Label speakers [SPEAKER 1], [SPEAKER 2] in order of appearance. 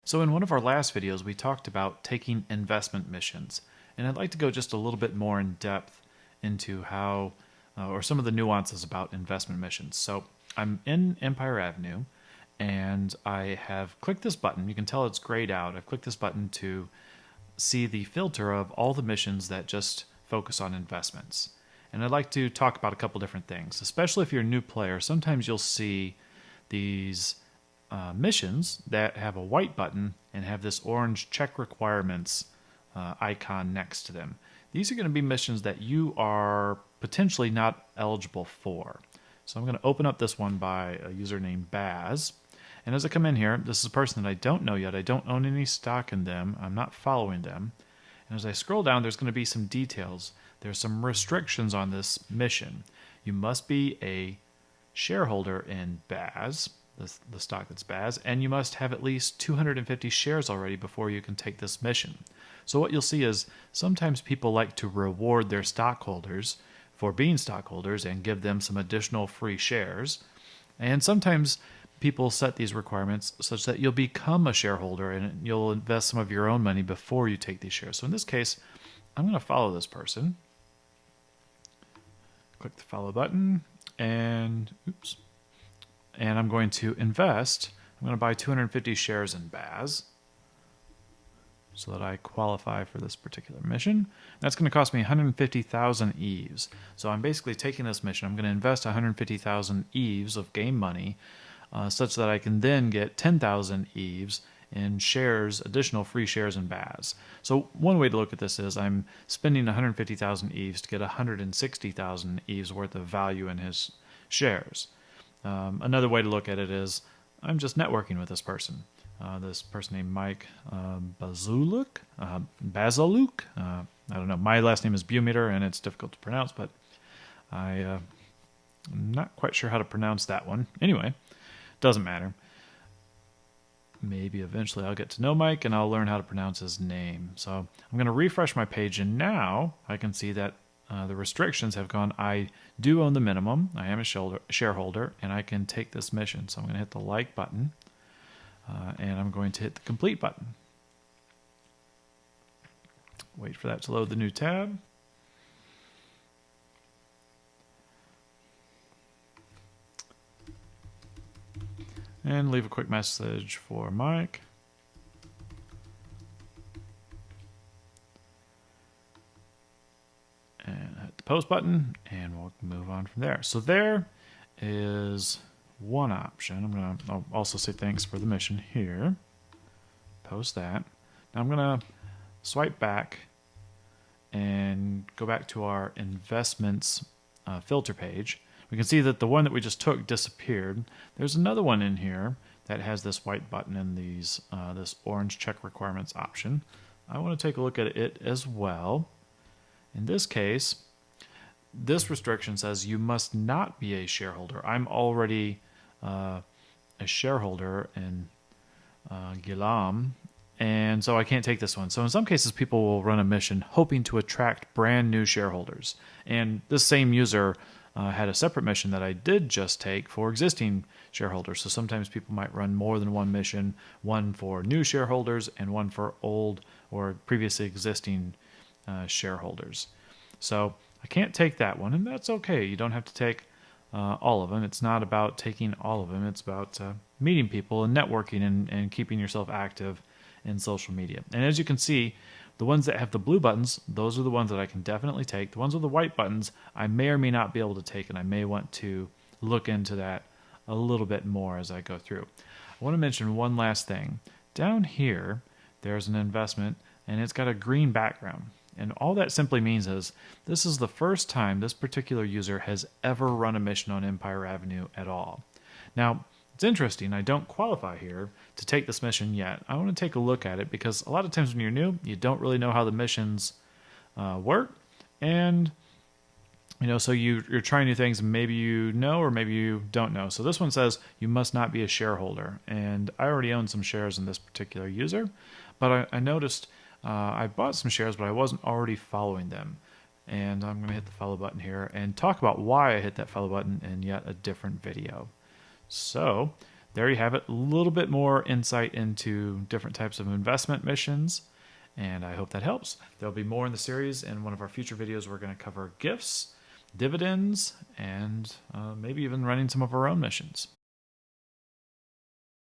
[SPEAKER 1] So in one of our last videos, we talked about taking investment missions, and I'd like to go just a little bit more in depth into how, or some of the nuances about investment missions. So I'm in Empire Avenue, and I have clicked this button. You can tell it's grayed out. I've clicked this button to see the filter of all the missions that just focus on investments. And I'd like to talk about a couple different things, especially if you're a new player. Sometimes you'll see these missions that have a white button and have this orange check requirements icon next to them. These are going to be missions that you are potentially not eligible for. So I'm going to open up this one by a user named Baz. And as I come in here, this is a person that I don't know yet. I don't own any stock in them. I'm not following them. And as I scroll down, there's going to be some details. There's some restrictions on this mission. You must be a shareholder in Baz, the stock that's Baz, and you must have at least 250 shares already before you can take this mission. So what you'll see is sometimes people like to reward their stockholders for being stockholders and give them some additional free shares. And sometimes people set these requirements such that you'll become a shareholder and you'll invest some of your own money before you take these shares. So in this case, I'm going to follow this person. Click the follow button and I'm going to invest. I'm going to buy 250 shares in Baz so that I qualify for this particular mission. That's going to cost me 150,000 EVs. So I'm basically taking this mission. I'm going to invest 150,000 EVs of game money such that I can then get 10,000 EVs in shares, additional free shares in Baz. So one way to look at this is I'm spending 150,000 EVs to get 160,000 EVs worth of value in his shares. Another way to look at it is I'm just networking with this person named Mike Bazaluk. I don't know. My last name is Bumeter, and it's difficult to pronounce, but I'm not quite sure how to pronounce that one. Anyway, doesn't matter. Maybe eventually I'll get to know Mike, and I'll learn how to pronounce his name. So I'm going to refresh my page, and now I can see that the restrictions have gone. I do own the minimum. I am a shareholder, and I can take this mission. So I'm going to hit the like button, and I'm going to hit the complete button. Wait for that to load the new tab. And leave a quick message for Mike. And hit the post button, and we'll move on from there. So there is one option. I'll also say thanks for the mission here. Post that. Now I'm going to swipe back and go back to our investments filter page. We can see that the one that we just took disappeared. There's another one in here that has this white button and these this orange check requirements option. I want to take a look at it as well. In this case, this restriction says you must not be a shareholder. I'm already a shareholder in Gilam, and so I can't take this one. So in some cases, people will run a mission hoping to attract brand new shareholders. And this same user had a separate mission that I did just take for existing shareholders. So sometimes people might run more than one mission, one for new shareholders and one for old or previously existing shareholders. So I can't take that one, and that's okay. You don't have to take all of them. It's not about taking all of them. It's about meeting people and networking and keeping yourself active in social media. And as you can see, the ones that have the blue buttons, those are the ones that I can definitely take. The ones with the white buttons, I may or may not be able to take, and I may want to look into that a little bit more as I go through. I want to mention one last thing. Down here, there's an investment, and it's got a green background. And all that simply means is this is the first time this particular user has ever run a mission on Empire Avenue at all. Now, it's interesting. I don't qualify here to take this mission yet. I want to take a look at it because a lot of times when you're new, you don't really know how the missions work. And, so you're trying new things and maybe you know or maybe you don't know. So this one says you must not be a shareholder. And I already own some shares in this particular user. But I noticed I bought some shares, but I wasn't already following them. And I'm going to hit the follow button here and talk about why I hit that follow button in yet a different video. So there you have it, a little bit more insight into different types of investment missions, and I hope that helps. There'll be more in the series. In one of our future videos, we're going to cover gifts, dividends, and maybe even running some of our own missions.